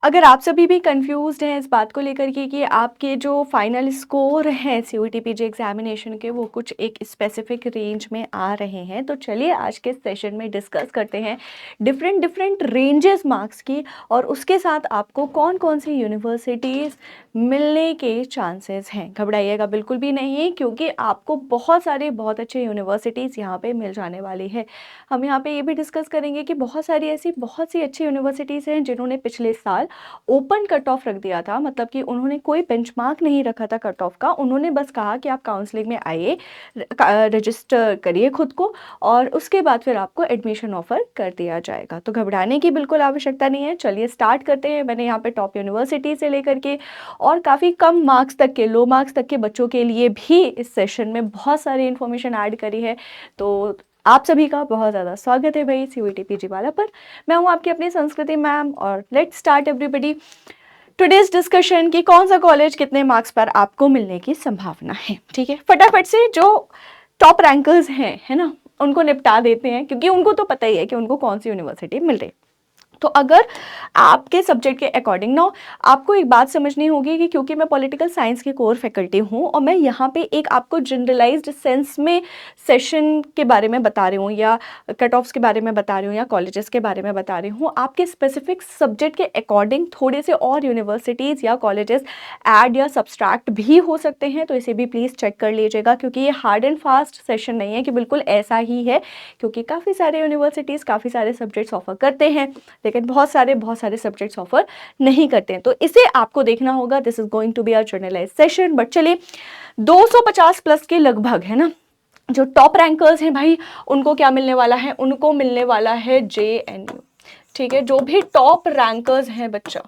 अगर आप सभी भी कंफ्यूज्ड हैं इस बात को लेकर के कि आपके जो फाइनल स्कोर हैं सीयूईटी पीजी एग्जामिनेशन के वो कुछ एक स्पेसिफिक रेंज में आ रहे हैं, तो चलिए आज के सेशन में डिस्कस करते हैं डिफरेंट डिफरेंट रेंजेस मार्क्स की, और उसके साथ आपको कौन कौन सी यूनिवर्सिटीज़ मिलने के चांसेस हैं। घबराइएगा बिल्कुल भी नहीं, क्योंकि आपको बहुत सारे बहुत अच्छे यूनिवर्सिटीज़ यहाँ पे मिल जाने वाली है। हम यहाँ पे ये भी डिस्कस करेंगे कि बहुत सारी ऐसी बहुत सी अच्छी यूनिवर्सिटीज़ हैं जिन्होंने पिछले साल ओपन कट ऑफ रख दिया था, मतलब कि उन्होंने कोई बेंचमार्क नहीं रखा था कट ऑफ का। उन्होंने बस कहा कि आप काउंसलिंग में आइए, रजिस्टर करिए खुद को, और उसके बाद फिर आपको एडमिशन ऑफर कर दिया जाएगा। तो घबराने की बिल्कुल आवश्यकता नहीं है। चलिए स्टार्ट करते हैं। मैंने यहाँ पे टॉप यूनिवर्सिटी से लेकर के और काफ़ी कम मार्क्स तक के, लो मार्क्स तक के बच्चों के लिए भी इस सेशन में बहुत सारी इन्फॉर्मेशन ऐड करी है। तो आप सभी का बहुत ज़्यादा स्वागत है भाई सीयूईटी पीजी वाला पर। मैं हूँ आपकी अपनी संस्कृति मैम, और let's start everybody today's discussion कि कौन सा कॉलेज कितने मार्क्स पर आपको मिलने की संभावना है। ठीक है, फटाफट से जो टॉप रैंकर्स हैं, है ना, उनको निपटा देते हैं, क्योंकि उनको तो पता ही है कि उनको कौन सी यूनिवर्सिटी मिल रही है। तो अगर आपके सब्जेक्ट के अकॉर्डिंग ना, आपको एक बात समझनी होगी कि क्योंकि मैं पॉलिटिकल साइंस की कोर फैकल्टी हूँ और मैं यहाँ पे एक आपको जनरलाइज्ड सेंस में सेशन के बारे में बता रही हूँ, या कट ऑफ्स के बारे में बता रही हूँ, या कॉलेजेस के बारे में बता रही हूँ, आपके स्पेसिफिक सब्जेक्ट के अकॉर्डिंग थोड़े से और यूनिवर्सिटीज़ या कॉलेजेस ऐड या सब्सट्रैक्ट भी हो सकते हैं। तो इसे भी प्लीज़ चेक कर लीजिएगा, क्योंकि ये हार्ड एंड फास्ट सेशन नहीं है कि बिल्कुल ऐसा ही है, क्योंकि काफ़ी सारे यूनिवर्सिटीज़ काफ़ी सारे सब्जेक्ट्स ऑफर करते हैं, लेकिन बहुत सारे सब्जेक्ट्स ऑफर नहीं करते हैं। तो इसे आपको देखना होगा। This is going to be a journalized session. But चलिए 250 प्लस के लगभग, है ना, जो टॉप रैंकर्स हैं भाई, उनको क्या मिलने वाला है? उनको मिलने वाला है जेएनयू। ठीक है, जो भी टॉप रैंकर्स हैं बच्चा,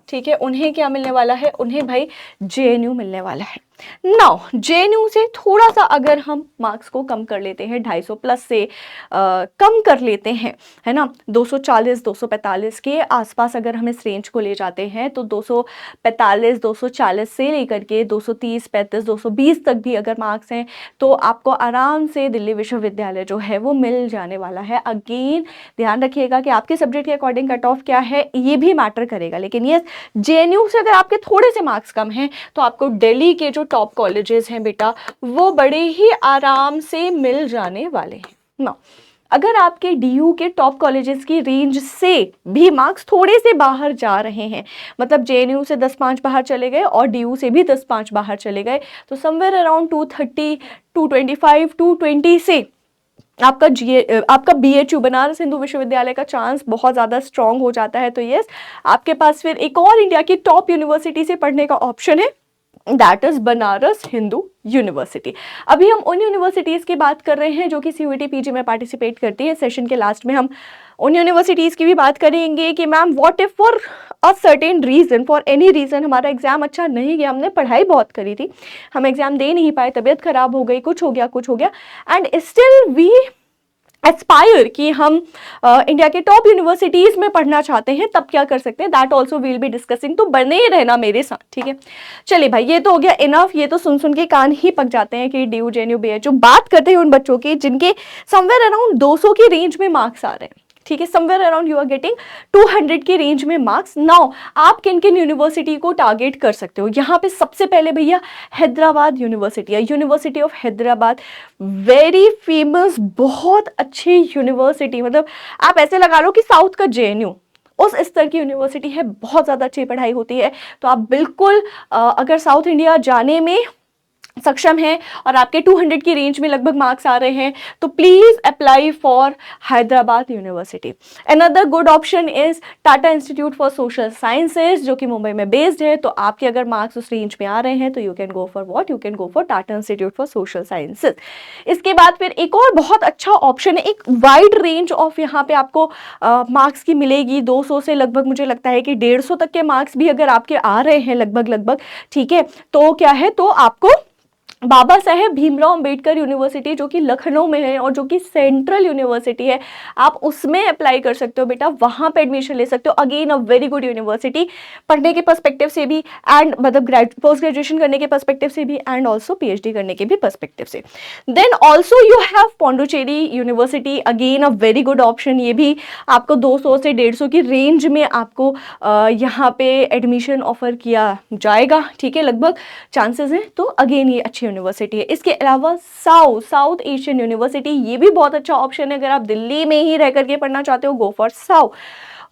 ठीक है, उन्हें क्या मिलने वाला है? उन्हें भाई जेएनयू मिलने वाला है। नाउ जेएनयू से थोड़ा सा अगर हम मार्क्स को कम कर लेते हैं, 250 प्लस से कम कर लेते हैं, है ना, 240 245 के आसपास अगर हम इस रेंज को ले जाते हैं, तो 245 240 से लेकर के 230 35 220 तक भी अगर मार्क्स हैं, तो आपको आराम से दिल्ली विश्वविद्यालय जो है वो मिल जाने वाला है। अगेन ध्यान रखिएगा कि आपके सब्जेक्ट के अकॉर्डिंग कट ऑफ क्या है, ये भी मैटर करेगा। लेकिन ये जेएनयू से अगर आपके थोड़े से मार्क्स कम हैं, तो आपको दिल्ली के जो टॉप कॉलेजेस हैं बेटा, वो बड़े ही आराम से मिल जाने वाले हैं ना। अगर आपके डीयू के टॉप कॉलेजेस की रेंज से भी मार्क्स थोड़े से बाहर जा रहे हैं, मतलब जेएनयू से 10-5 बाहर चले गए और डीयू से भी 10-5 बाहर चले गए, तो समवेयर अराउंड 230 225 220 से आपका बीएचयू बनारस हिंदू विश्वविद्यालय का चांस बहुत ज़्यादा स्ट्रांग हो जाता है। तो यस, आपके पास फिर एक और इंडिया की टॉप यूनिवर्सिटी से पढ़ने का ऑप्शन है, that is Banaras Hindu university. अभी हम उन यूनिवर्सिटीज़ की बात कर रहे हैं जो कि सीयूईटी पीजी में पार्टिसिपेट करती है। सेशन के लास्ट में हम उन यूनिवर्सिटीज़ की भी बात करेंगे कि ma'am what if for a certain reason, for any reason हमारा एग्जाम अच्छा नहीं गया, हमने पढ़ाई बहुत करी थी, हम एग्जाम दे नहीं पाए, तबीयत खराब हो गई, कुछ हो गया एंड स्टिल वी एस्पायर कि हम इंडिया के टॉप यूनिवर्सिटीज़ में पढ़ना चाहते हैं, तब क्या कर सकते हैं? That also will be discussing. तो बने ही रहना मेरे साथ, ठीक है। चलिए भाई, ये तो हो गया इनफ। ये तो सुन सुन के कान ही पक जाते हैं कि डीयू जेएनयू बीएचयू। बात करते हैं उन बच्चों की जिनके समवेयर अराउंड 200 की रेंज में मार्क्स आ रहे हैं, ठीक है, somewhere around you are getting 200 की रेंज में मार्क्स। नाउ आप किन किन यूनिवर्सिटी को टारगेट कर सकते हो? यहाँ पे सबसे पहले भैया हैदराबाद यूनिवर्सिटी है, university of Hyderabad, very famous, बहुत अच्छी यूनिवर्सिटी। मतलब आप ऐसे लगा लो कि साउथ का जेएनयू, उस स्तर की यूनिवर्सिटी है, बहुत ज़्यादा अच्छी पढ़ाई होती है। तो आप बिल्कुल अगर साउथ इंडिया जाने में सक्षम है और आपके 200 की रेंज में लगभग मार्क्स आ रहे हैं, तो please apply for Hyderabad university. Another good option is Tata institute for social sciences, जो कि मुंबई में बेस्ड है। तो आपके अगर मार्क्स उस रेंज में आ रहे हैं, तो you can go for what, you can go for Tata institute for social sciences. इसके बाद फिर एक और बहुत अच्छा ऑप्शन है, एक वाइड रेंज ऑफ यहाँ पे आपको मार्क्स की मिलेगी, 200 से लगभग मुझे लगता है कि 150 तक के मार्क्स भी अगर आपके आ रहे हैं लगभग, ठीक है, तो क्या है, तो आपको बाबा साहेब भीमराव अंबेडकर यूनिवर्सिटी जो कि लखनऊ में है और जो कि सेंट्रल यूनिवर्सिटी है, आप उसमें अप्लाई कर सकते हो बेटा, वहां पे एडमिशन ले सकते हो। Again a very good university, पढ़ने के पर्सपेक्टिव से भी एंड मतलब पोस्ट ग्रेजुएशन करने के पर्सपेक्टिव से भी एंड ऑल्सो पीएचडी करने के भी पर्सपेक्टिव से। Then also you have Pondicherry university, again a very good option. ये भी आपको 200 से 150 की रेंज में आपको यहाँ पे एडमिशन ऑफर किया जाएगा, ठीक है, लगभग चांसेस हैं। तो अगेन ये अच्छी यूनिवर्सिटी है। इसके अलावा साउथ एशियन यूनिवर्सिटी, ये भी बहुत अच्छा ऑप्शन है। अगर आप दिल्ली में ही रह करके पढ़ना चाहते हो, go for south.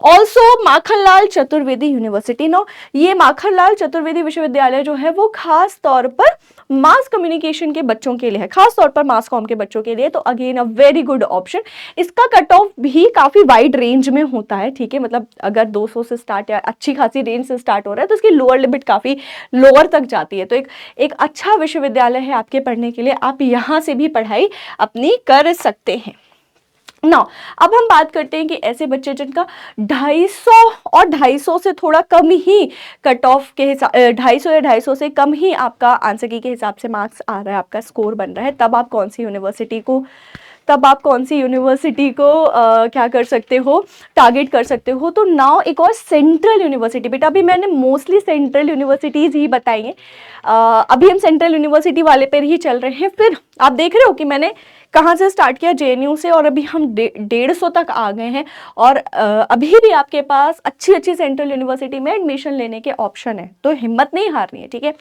Also Makhanlal Chaturvedi university. No, ये माखनलाल चतुर्वेदी विश्वविद्यालय जो है वो खास तौर पर मास कम्युनिकेशन के बच्चों के लिए है, खास तौर पर मास कॉम के बच्चों के लिए। तो again a very good option. इसका कट ऑफ भी काफी वाइड रेंज में होता है, ठीक है, मतलब अगर 200 से स्टार्ट या अच्छी खासी रेंज से स्टार्ट हो रहा है तो इसकी लोअर लिमिट काफी लोअर तक जाती है। तो एक अच्छा विश्वविद्यालय है आपके पढ़ने के लिए, आप यहाँ से भी पढ़ाई अपनी कर सकते हैं। ना, अब हम बात करते हैं कि ऐसे बच्चे जिनका 250 और 250 से थोड़ा कम ही कट ऑफ के हिसाब, 250 या 250 से कम ही आपका आंसर की के हिसाब से मार्क्स आ रहा है, आपका स्कोर बन रहा है, तब आप कौन सी यूनिवर्सिटी को क्या कर सकते हो, टारगेट कर सकते हो। तो नाउ एक और सेंट्रल यूनिवर्सिटी। बेटा अभी मैंने मोस्टली सेंट्रल यूनिवर्सिटीज ही बताई हैं, अभी हम सेंट्रल यूनिवर्सिटी वाले पर ही चल रहे हैं। फिर आप देख रहे हो कि मैंने कहाँ से स्टार्ट किया, जेएनयू से, और अभी हम 150 तक आ गए हैं। और अभी भी आपके पास अच्छी सेंट्रल यूनिवर्सिटी में एडमिशन लेने के ऑप्शन है, तो हिम्मत नहीं हारनी है, ठीक है।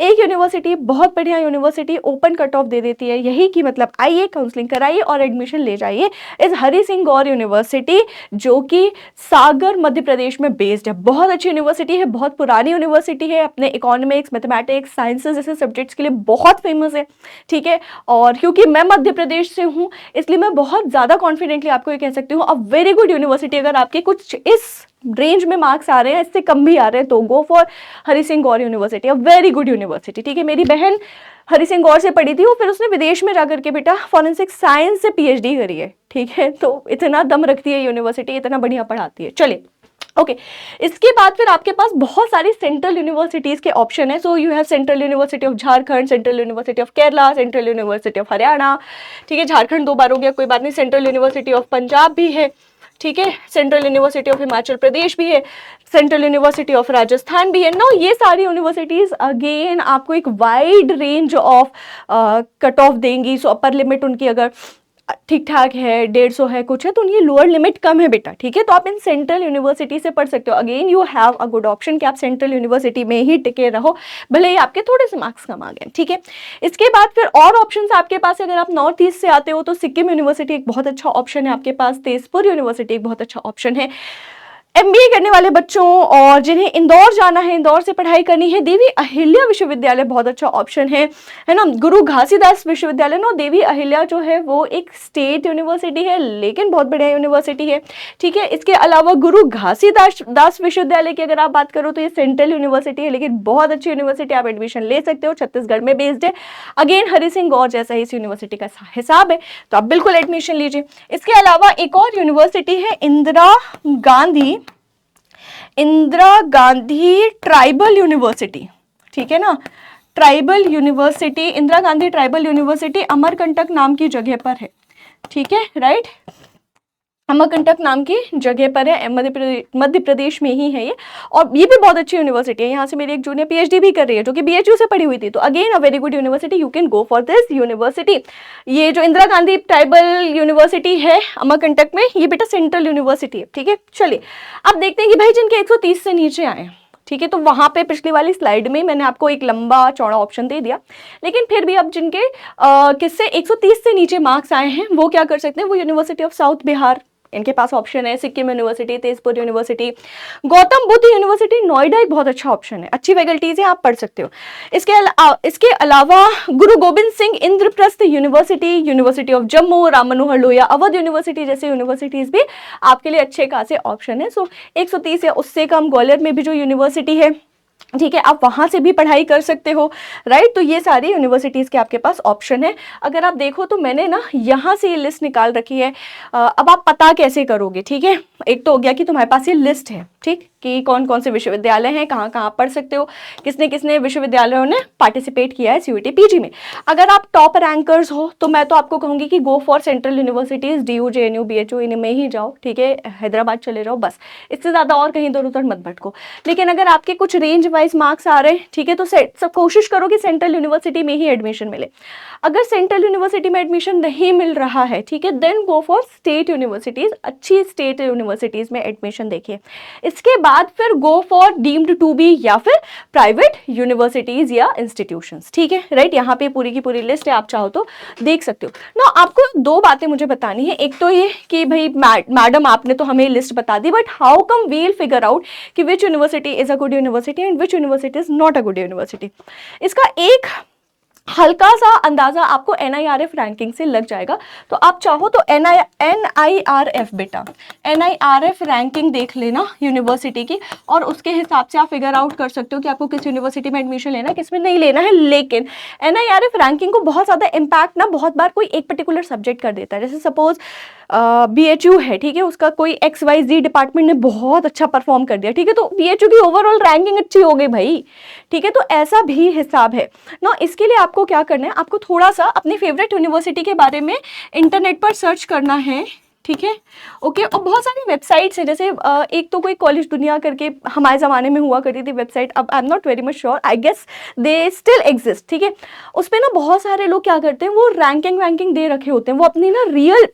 एक यूनिवर्सिटी, बहुत बढ़िया यूनिवर्सिटी, ओपन कट ऑफ दे देती है, यही कि मतलब आइए, काउंसलिंग कराइए और एडमिशन ले जाइए, इस हरि सिंह गौर यूनिवर्सिटी, जो कि सागर मध्य प्रदेश में बेस्ड है। बहुत अच्छी यूनिवर्सिटी है, बहुत पुरानी यूनिवर्सिटी है, अपने इकोनॉमिक्स, मैथमेटिक्स, साइंसेस जैसे सब्जेक्ट्स के लिए बहुत फेमस है, ठीक है। और क्योंकि मैं मध्य प्रदेश से हूँ, इसलिए मैं बहुत ज्यादा कॉन्फिडेंटली आपको ये कह सकती हूँ, अ वेरी गुड यूनिवर्सिटी। अगर आपके कुछ इस रेंज में मार्क्स आ रहे हैं, इससे कम भी आ रहे हैं, तो go for Hari Singh Gaur university, a very good university, ठीक है। मेरी बहन हरि सिंह गौर से पढ़ी थी, वो फिर उसने विदेश में जाकर के बेटा फॉरेंसिक साइंस से पीएचडी करी है, ठीक है। तो इतना दम रखती है यूनिवर्सिटी, इतना बढ़िया पढ़ाती है। चलिए ओके, इसके बाद फिर आपके पास बहुत सारी सेंट्रल यूनिवर्सिटीज के ऑप्शन है। So you have central university of Jharkhand, central university of Kerala, central university of Haryana, ठीक है, झारखंड 2 बार हो गया, कोई बात नहीं। सेंट्रल यूनिवर्सिटी ऑफ पंजाब भी है, ठीक है, central university of Himachal Pradesh भी है, सेंट्रल यूनिवर्सिटी ऑफ राजस्थान भी है। नो, ये सारी यूनिवर्सिटीज अगेन आपको एक wide range of cut off देंगी। सो अपर लिमिट उनकी अगर ठीक ठाक है, 150 है, कुछ है, तो उनकी लोअर लिमिट कम है बेटा, ठीक है। तो आप इन सेंट्रल यूनिवर्सिटी से पढ़ सकते हो। Again you have a good option कि आप सेंट्रल यूनिवर्सिटी में ही टिके रहो, भले ही आपके थोड़े से मार्क्स कम आ गए, ठीक है। इसके बाद फिर और ऑप्शंस आपके पास, अगर आप नॉर्थ ईस्ट से आते हो तो सिक्किम यूनिवर्सिटी एक बहुत अच्छा ऑप्शन है आपके पास, तेजपुर यूनिवर्सिटी एक बहुत अच्छा ऑप्शन है। एमबीए करने वाले बच्चों और जिन्हें इंदौर जाना है, इंदौर से पढ़ाई करनी है, देवी अहिल्या विश्वविद्यालय बहुत अच्छा ऑप्शन है ना। गुरु घासीदास विश्वविद्यालय, नो, देवी अहिल्या जो है वो एक स्टेट यूनिवर्सिटी है, लेकिन बहुत बढ़िया यूनिवर्सिटी है, ठीक है। इसके अलावा गुरु घासीदास विश्वविद्यालय की अगर आप बात करो तो ये सेंट्रल यूनिवर्सिटी है, लेकिन बहुत अच्छी यूनिवर्सिटी, आप एडमिशन ले सकते हो, छत्तीसगढ़ में बेस्ड है। अगेन हरि सिंह गौर जैसा ही इस यूनिवर्सिटी का हिसाब है, तो आप बिल्कुल एडमिशन लीजिए। इसके अलावा एक और यूनिवर्सिटी है, इंदिरा गांधी ट्राइबल यूनिवर्सिटी, ठीक है ना, tribal university, Indira Gandhi tribal university Amarkantak नाम की जगह पर है, ठीक है, राइट, अमरकंटक नाम की जगह पर है, मध्य प्रदेश में ही है ये, और ये भी बहुत अच्छी यूनिवर्सिटी है। यहाँ से मेरी एक जूनियर पीएचडी भी कर रही है, जो कि बीएचयू से पढ़ी हुई थी। तो again a very good university, you can go for this university. ये जो इंदिरा गांधी ट्राइबल यूनिवर्सिटी है अमरकंटक में, ये बेटा सेंट्रल यूनिवर्सिटी है, ठीक है। चलिए अब देखते हैं कि भाई जिनके 130 से नीचे आए, ठीक है, तो वहां पे पिछली वाली स्लाइड में मैंने आपको एक लंबा चौड़ा ऑप्शन दे दिया, लेकिन फिर भी अब जिनके किससे 130 से नीचे मार्क्स आए हैं, वो क्या कर सकते हैं, वो यूनिवर्सिटी ऑफ साउथ बिहार, इनके पास ऑप्शन है, Sikkim university, Tezpur university, Gautam Buddha university Noida एक बहुत अच्छा ऑप्शन है, अच्छी फैकल्टीज है, आप पढ़ सकते हो। इसके अलावा गुरु Govind Singh Indraprastha university, university of Jammu, Ram Manohar Lohia Awadh university जैसे यूनिवर्सिटीज भी आपके लिए अच्छे खासे ऑप्शन है। सो 130 या उससे कम ग्वालियर में भी जो यूनिवर्सिटी है, ठीक है, आप वहां से भी पढ़ाई कर सकते हो, राइट। तो ये सारी यूनिवर्सिटीज के आपके पास ऑप्शन है। अगर आप देखो तो मैंने ना यहाँ से ये लिस्ट निकाल रखी है। अब आप पता कैसे करोगे, ठीक है, एक तो हो गया कि तुम्हारे पास ये लिस्ट है, ठीक, कि कौन कौन से विश्वविद्यालय हैं, कहाँ कहाँ पढ़ सकते हो, किसने किसने विश्वविद्यालयों ने पार्टिसिपेट किया है सीयूईटी पीजी में। अगर आप टॉप रैंकर्स हो तो मैं तो आपको कहूँगी कि go for central universities, DU, JNU, BHU, इनमें ही जाओ, ठीक है, हैदराबाद चले जाओ, बस इससे ज़्यादा और कहीं इधर उधर मत भटको। लेकिन अगर आपके कुछ रेंज वाइज मार्क्स आ रहे हैं, ठीक है, तो सब कोशिश करो कि सेंट्रल यूनिवर्सिटी में ही एडमिशन मिले। अगर सेंट्रल यूनिवर्सिटी में एडमिशन नहीं मिल रहा है, ठीक है, then go for state universities, अच्छी स्टेट यूनिवर्सिटीज़ में एडमिशन देखिए। इसके बाद फिर go for deemed to be या फिर प्राइवेट यूनिवर्सिटीज़ या इंस्टीट्यूशंस, ठीक है, राइट। यहाँ पे पूरी की पूरी लिस्ट है, आप चाहो तो देख सकते हो ना। आपको दो बातें मुझे बतानी है, एक तो ये कि भाई मैडम आपने तो हमें लिस्ट बता दी, but how come we'll figure out कि which university is a good university and which university is not a good university. इसका एक हल्का सा अंदाजा आपको NIRF रैंकिंग से लग जाएगा। तो आप चाहो तो NIRF बेटा, NIRF रैंकिंग देख लेना यूनिवर्सिटी की, और उसके हिसाब से आप फिगर आउट कर सकते हो कि आपको किस यूनिवर्सिटी में एडमिशन लेना है, किस में नहीं लेना है। लेकिन NIRF रैंकिंग को बहुत ज़्यादा इम्पैक्ट ना बहुत बार कोई एक पर्टिकुलर सब्जेक्ट कर देता है। जैसे सपोज BHU है, ठीक है, उसका कोई XYZ डिपार्टमेंट ने बहुत अच्छा परफॉर्म कर दिया, ठीक है, तो BHU की ओवरऑल रैंकिंग अच्छी हो गई भाई, ठीक है। तो ऐसा भी हिसाब है ना। इसके लिए आपको क्या करना है, आपको थोड़ा सा अपनी फेवरेट यूनिवर्सिटी के बारे में इंटरनेट पर सर्च करना है, ठीक है, ओके। और बहुत सारी वेबसाइट्स हैं, जैसे एक तो कोई कॉलेज दुनिया करके हमारे ज़माने में हुआ करती थी वेबसाइट, अब I am not very much sure, I guess they still exist, ठीक है। उस पर ना बहुत सारे लोग क्या करते हैं, वो रैंकिंग दे रखे होते हैं, वो अपनी ना रियल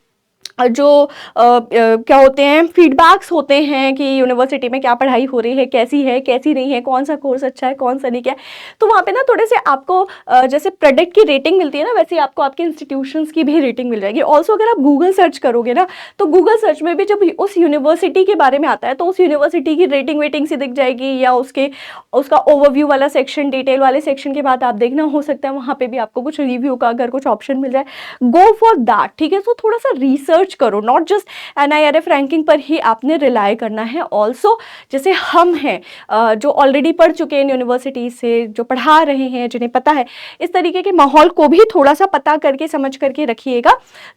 जो क्या होते हैं फीडबैक्स होते हैं कि यूनिवर्सिटी में क्या पढ़ाई हो रही है, कैसी नहीं है, कौन सा कोर्स अच्छा है, कौन सा नहीं, क्या है। तो वहाँ पे ना थोड़े से आपको जैसे प्रोडक्ट की रेटिंग मिलती है ना, वैसे आपको आपके इंस्टीट्यूशंस की भी रेटिंग मिल जाएगी। ऑल्सो अगर आप गूगल सर्च करोगे ना, तो गूगल सर्च में भी जब उस यूनिवर्सिटी के बारे में आता है तो उस यूनिवर्सिटी की रेटिंग सी दिख जाएगी, या उसका ओवरव्यू वाला सेक्शन, डिटेल वाले सेक्शन के बाद आप देखना, हो सकता है वहाँ पे भी आपको कुछ रिव्यू का अगर कुछ ऑप्शन मिल जाए, गो फॉर दैट, ठीक है। तो थोड़ा सा रिसर्च करो, नॉट जस्ट NIRF रैंकिंग पर ही आपने रिलाई करना है। ऑल्सो जैसे हम हैं जो ऑलरेडी पढ़ चुके हैं यूनिवर्सिटी से, जो पढ़ा रहे हैं, जिन्हें पता है, इस तरीके के माहौल को भी थोड़ा सा पता करके समझ करके रखिएगा,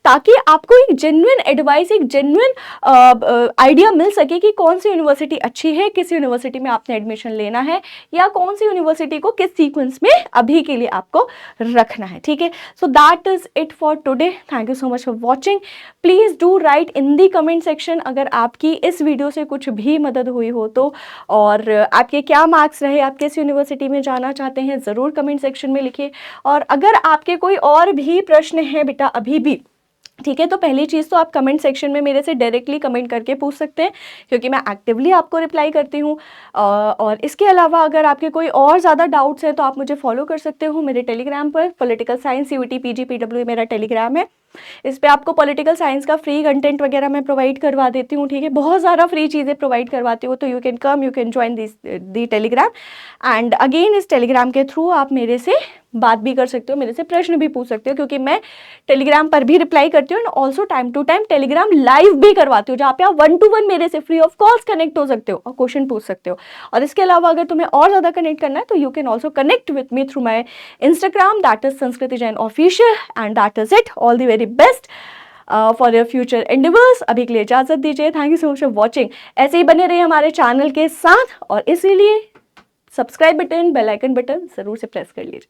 ताकि आपको एक जेन्युइन एडवाइस, एक जेन्युइन आइडिया मिल सके कि कौन सी यूनिवर्सिटी अच्छी है, किस यूनिवर्सिटी में आपने एडमिशन लेना है, या कौन सी यूनिवर्सिटी को किस सीक्वेंस में अभी के लिए आपको रखना है, ठीक है। So that is it for today. Thank you so much for watching. Please do right in the comment section अगर आपकी इस वीडियो से कुछ भी मदद हुई हो तो, और आपके क्या मार्क्स रहे, आप किस यूनिवर्सिटी में जाना चाहते हैं, ज़रूर कमेंट सेक्शन में लिखिए। और अगर आपके कोई और भी प्रश्न हैं बेटा अभी भी, ठीक है, तो पहली चीज़ तो आप कमेंट सेक्शन में मेरे से डायरेक्टली कमेंट करके पूछ सकते हैं, क्योंकि मैं एक्टिवली आपको रिप्लाई करती हूँ। और इसके अलावा अगर आपके कोई और ज़्यादा डाउट्स हैं तो आप मुझे फॉलो कर सकते हो मेरे टेलीग्राम पर, political science CUET PG PW मेरा टेलीग्राम है। इस पे आपको पॉलिटिकल साइंस का फ्री कंटेंट वगैरह मैं प्रोवाइड करवा देती हूँ, ठीक है, बहुत सारा फ्री चीज़ें प्रोवाइड करवाती हूँ। तो you can join the Telegram, and again इस टेलीग्राम के थ्रू आप मेरे से बात भी कर सकते हो, मेरे से प्रश्न भी पूछ सकते हो, क्योंकि मैं टेलीग्राम पर भी रिप्लाई करती हूँ, and also time to time Telegram live भी करवाती हूँ, जहाँ पे आप 1-to-1 मेरे से फ्री ऑफ कॉस्ट कनेक्ट हो सकते हो और क्वेश्चन पूछ सकते हो। और इसके अलावा अगर तुम्हें और ज़्यादा कनेक्ट करना है तो you can also connect with me through my Instagram, that is Sanskriti Jain official, and that is it. All the very best for your future endeavours. अभी के लिए इजाजत दीजिए। Thank you so much for watching. ऐसे ही बने रहिए हमारे चैनल के साथ, और इसीलिए subscribe button, bell icon button जरूर से प्रेस कर लीजिए।